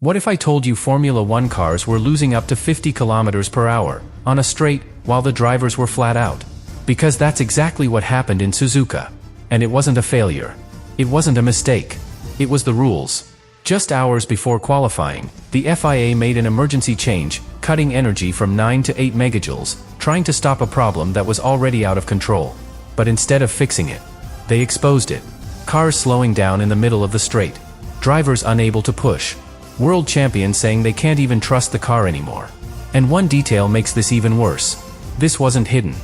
What if I told you Formula 1 cars were losing up to 50 kilometers per hour on a straight while the drivers were flat out? Because that's exactly what happened in Suzuka. And it wasn't a failure. It wasn't a mistake. It was the rules. Just hours before qualifying, the FIA made an emergency change, cutting energy from 9 to 8 megajoules, trying to stop a problem that was already out of control. But instead of fixing it, they exposed it. Cars slowing down in the middle of the straight. Drivers unable to push. World champions saying they can't even trust the car anymore. And one detail makes this even worse. This wasn't hidden.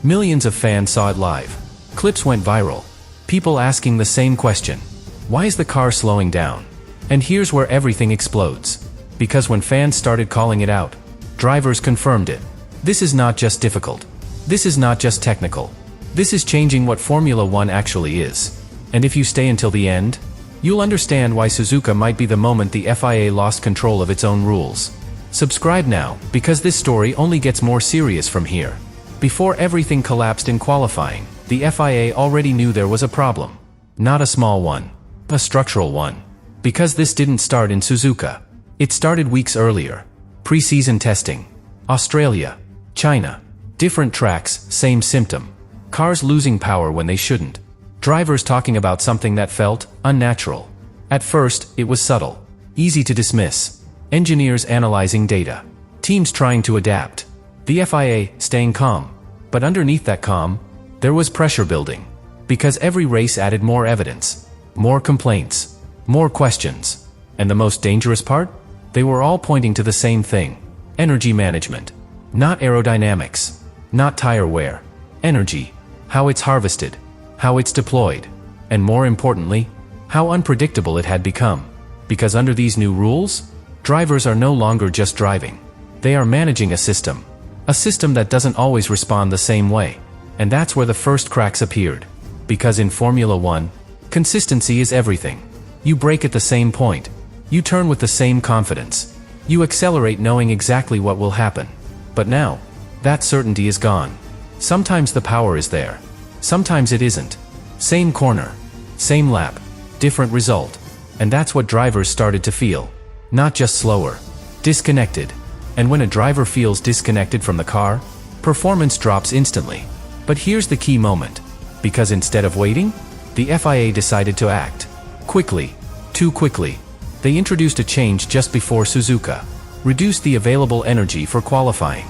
Millions of fans saw it live. Clips went viral. People asking the same question. Why is the car slowing down? And here's where everything explodes. Because when fans started calling it out, drivers confirmed it. This is not just difficult. This is not just technical. This is changing what Formula 1 actually is. And if you stay until the end, you'll understand why Suzuka might be the moment the FIA lost control of its own rules. Subscribe now, because this story only gets more serious from here. Before everything collapsed in qualifying, the FIA already knew there was a problem. Not a small one. A structural one. Because this didn't start in Suzuka. It started weeks earlier. Pre-season testing. Australia. China. Different tracks, same symptom. Cars losing power when they shouldn't. Drivers talking about something that felt unnatural. At first, it was subtle. Easy to dismiss. Engineers analyzing data. Teams trying to adapt. The FIA staying calm. But underneath that calm, there was pressure building. Because every race added more evidence. More complaints. More questions. And the most dangerous part? They were all pointing to the same thing. Energy management. Not aerodynamics. Not tire wear. Energy. How it's harvested. How it's deployed. And more importantly, how unpredictable it had become. Because under these new rules, drivers are no longer just driving. They are managing a system. A system that doesn't always respond the same way. And that's where the first cracks appeared. Because in Formula 1, consistency is everything. You brake at the same point. You turn with the same confidence. You accelerate knowing exactly what will happen. But now, that certainty is gone. Sometimes the power is there. Sometimes it isn't. Same corner. Same lap. Different result. And that's what drivers started to feel. Not just slower. Disconnected. And when a driver feels disconnected from the car, performance drops instantly. But here's the key moment. Because instead of waiting, the FIA decided to act. Quickly. Too quickly. They introduced a change just before Suzuka. Reduced the available energy for qualifying.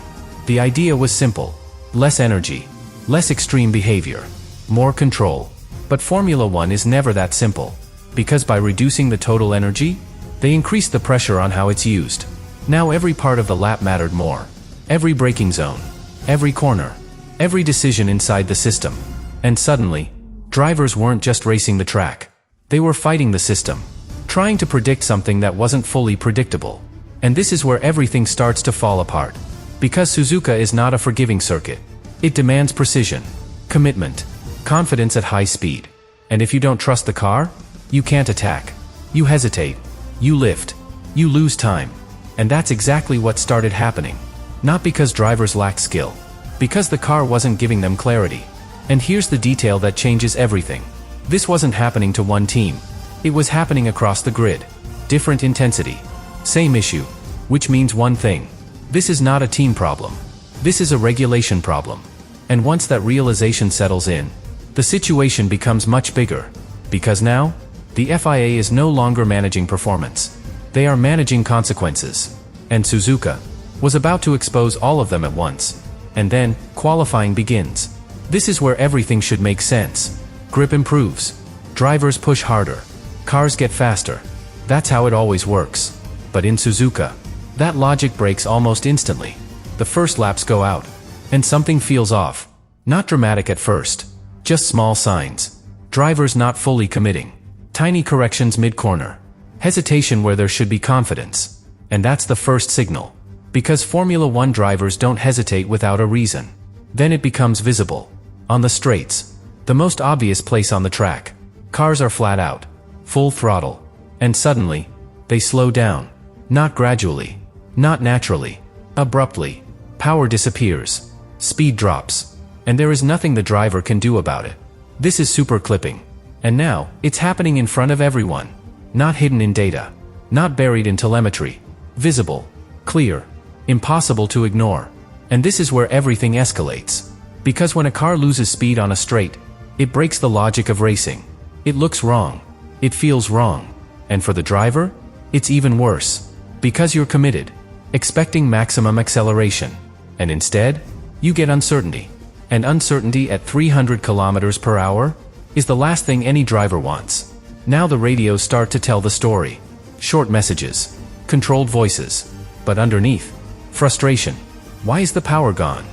The idea was simple. Less energy. Less extreme behavior. More control. But Formula 1 is never that simple. Because by reducing the total energy, they increased the pressure on how it's used. Now every part of the lap mattered more. Every braking zone. Every corner. Every decision inside the system. And suddenly, drivers weren't just racing the track. They were fighting the system. Trying to predict something that wasn't fully predictable. And this is where everything starts to fall apart. Because Suzuka is not a forgiving circuit. It demands precision, commitment, confidence at high speed. And if you don't trust the car, you can't attack. You hesitate. You lift. You lose time. And that's exactly what started happening. Not because drivers lacked skill. Because the car wasn't giving them clarity. And here's the detail that changes everything. This wasn't happening to one team. It was happening across the grid. Different intensity. Same issue. Which means one thing. This is not a team problem. This is a regulation problem. And once that realization settles in, the situation becomes much bigger. Because now, the FIA is no longer managing performance. They are managing consequences. And Suzuka was about to expose all of them at once. And then, qualifying begins. This is where everything should make sense. Grip improves. Drivers push harder. Cars get faster. That's how it always works. But in Suzuka, that logic breaks almost instantly. The first laps go out. And something feels off. Not dramatic at first. Just small signs. Drivers not fully committing. Tiny corrections mid-corner. Hesitation where there should be confidence. And that's the first signal. Because Formula 1 drivers don't hesitate without a reason. Then it becomes visible. On the straights. The most obvious place on the track. Cars are flat out. Full throttle. And suddenly, they slow down. Not gradually. Not naturally. Abruptly. Power disappears. Speed drops. And there is nothing the driver can do about it. This is super clipping. And now, it's happening in front of everyone. Not hidden in data. Not buried in telemetry. Visible. Clear. Impossible to ignore. And this is where everything escalates. Because when a car loses speed on a straight, it breaks the logic of racing. It looks wrong. It feels wrong. And for the driver, it's even worse. Because you're committed, expecting maximum acceleration. And instead, you get uncertainty. And uncertainty at 300 kilometers per hour is the last thing any driver wants. Now the radios start to tell the story. Short messages. Controlled voices. But underneath, frustration. Why is the power gone?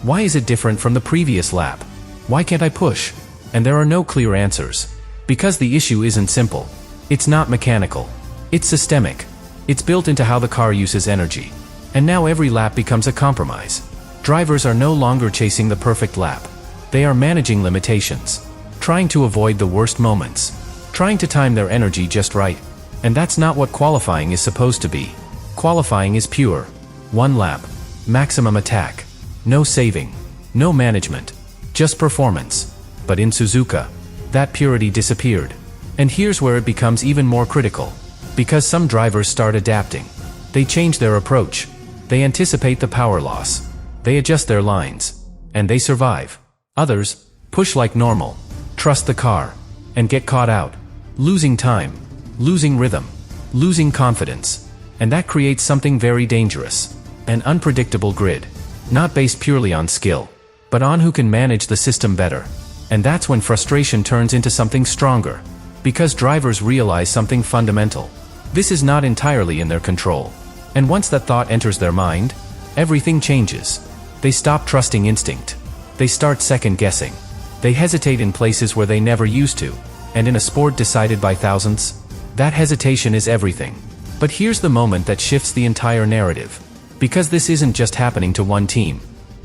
Why is it different from the previous lap? Why can't I push? And there are no clear answers. Because the issue isn't simple. It's not mechanical. It's systemic. It's built into how the car uses energy. And now every lap becomes a compromise. Drivers are no longer chasing the perfect lap. They are managing limitations. Trying to avoid the worst moments. Trying to time their energy just right. And that's not what qualifying is supposed to be. Qualifying is pure. One lap. Maximum attack. No saving. No management. Just performance. But in Suzuka, that purity disappeared. And here's where it becomes even more critical. Because some drivers start adapting. They change their approach. They anticipate the power loss. They adjust their lines. And they survive. Others push like normal. Trust the car. And get caught out. Losing time. Losing rhythm. Losing confidence. And that creates something very dangerous. An unpredictable grid. Not based purely on skill, but on who can manage the system better. And that's when frustration turns into something stronger. Because drivers realize something fundamental. This is not entirely in their control. And once that thought enters their mind, everything changes. They stop trusting instinct. They start second-guessing. They hesitate in places where they never used to. And in a sport decided by thousands, that hesitation is everything. But here's the moment that shifts the entire narrative. Because this isn't just happening to one team.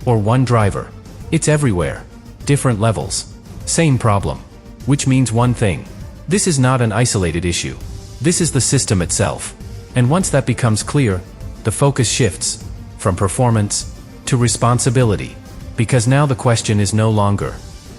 Or one driver. It's everywhere. Different levels. Same problem. Which means one thing. This is not an isolated issue. This is the system itself. And once that becomes clear, the focus shifts. From performance to responsibility. Because now the question is no longer,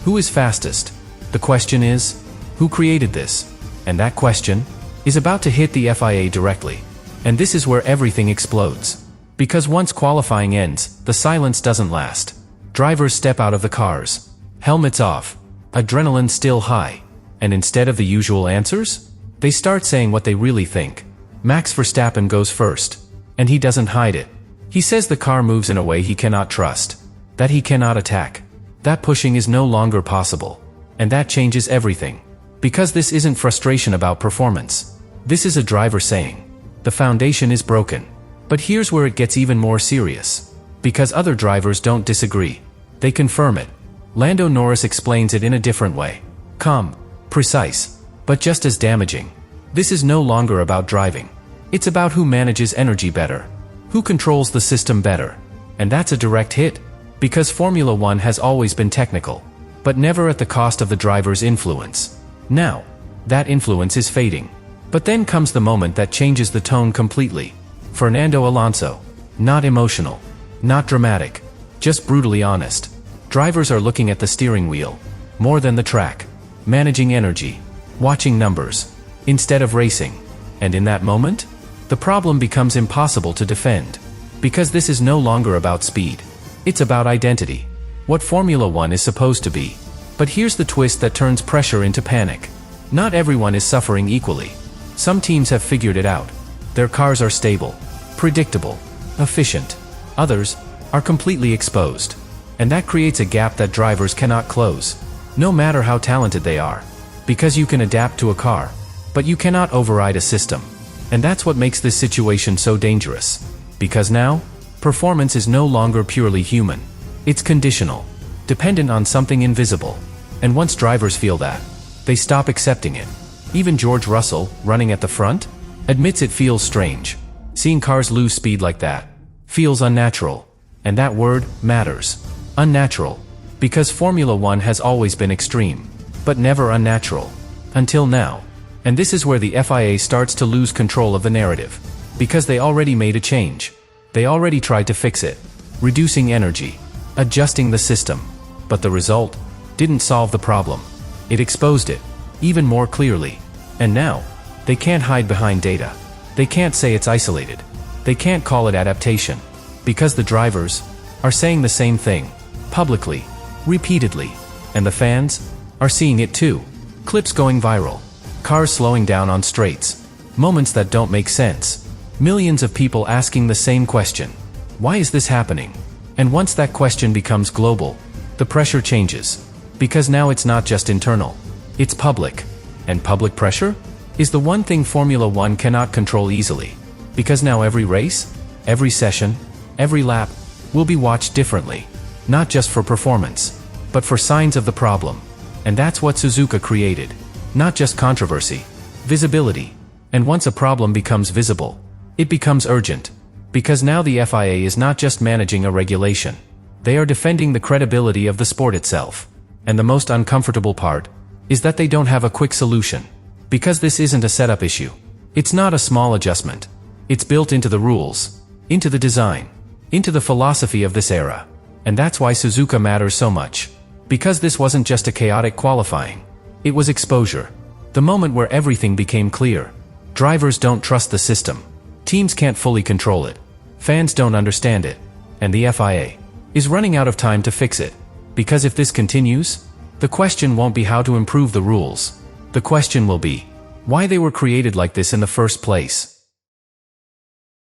who is fastest? The question is, who created this? And that question is about to hit the FIA directly. And this is where everything explodes. Because once qualifying ends, the silence doesn't last. Drivers step out of the cars. Helmets off. Adrenaline still high. And instead of the usual answers, they start saying what they really think. Max Verstappen goes first. And he doesn't hide it. He says the car moves in a way he cannot trust. That he cannot attack. That pushing is no longer possible. And that changes everything. Because this isn't frustration about performance. This is a driver saying, the foundation is broken. But here's where it gets even more serious. Because other drivers don't disagree. They confirm it. Lando Norris explains it in a different way. Calm, precise, but just as damaging. This is no longer about driving. It's about who manages energy better. Who controls the system better. And that's a direct hit. Because Formula One has always been technical. But never at the cost of the driver's influence. Now, that influence is fading. But then comes the moment that changes the tone completely. Fernando Alonso. Not emotional. Not dramatic. Just brutally honest. Drivers are looking at the steering wheel. More than the track. Managing energy. Watching numbers. Instead of racing. And in that moment, the problem becomes impossible to defend. Because this is no longer about speed. It's about identity. What Formula One is supposed to be. But here's the twist that turns pressure into panic. Not everyone is suffering equally. Some teams have figured it out. Their cars are stable, predictable, efficient. Others are completely exposed. And that creates a gap that drivers cannot close. No matter how talented they are. Because you can adapt to a car. But you cannot override a system. And that's what makes this situation so dangerous. Because now, performance is no longer purely human. It's conditional. Dependent on something invisible. And once drivers feel that, they stop accepting it. Even George Russell, running at the front, admits it feels strange. Seeing cars lose speed like that feels unnatural. And that word matters. Unnatural. Because Formula One has always been extreme. But never unnatural. Until now. And this is where the FIA starts to lose control of the narrative. Because they already made a change. They already tried to fix it. Reducing energy. Adjusting the system. But the result didn't solve the problem. It exposed it. Even more clearly. And now, they can't hide behind data. They can't say it's isolated. They can't call it adaptation. Because the drivers are saying the same thing, publicly, repeatedly, and the fans are seeing it too. Clips going viral. Cars slowing down on straights. Moments that don't make sense. Millions of people asking the same question. Why is this happening? And once that question becomes global, the pressure changes. Because now it's not just internal. It's public. And public pressure is the one thing Formula One cannot control easily. Because now every race, every session, every lap will be watched differently. Not just for performance, but for signs of the problem. And that's what Suzuka created. Not just controversy, visibility. And once a problem becomes visible, it becomes urgent. Because now the FIA is not just managing a regulation. They are defending the credibility of the sport itself. And the most uncomfortable part is that they don't have a quick solution. Because this isn't a setup issue. It's not a small adjustment. It's built into the rules, into the design, into the philosophy of this era. And that's why Suzuka matters so much. Because this wasn't just a chaotic qualifying. It was exposure. The moment where everything became clear. Drivers don't trust the system. Teams can't fully control it. Fans don't understand it. And the FIA is running out of time to fix it. Because if this continues, the question won't be how to improve the rules. The question will be why they were created like this in the first place.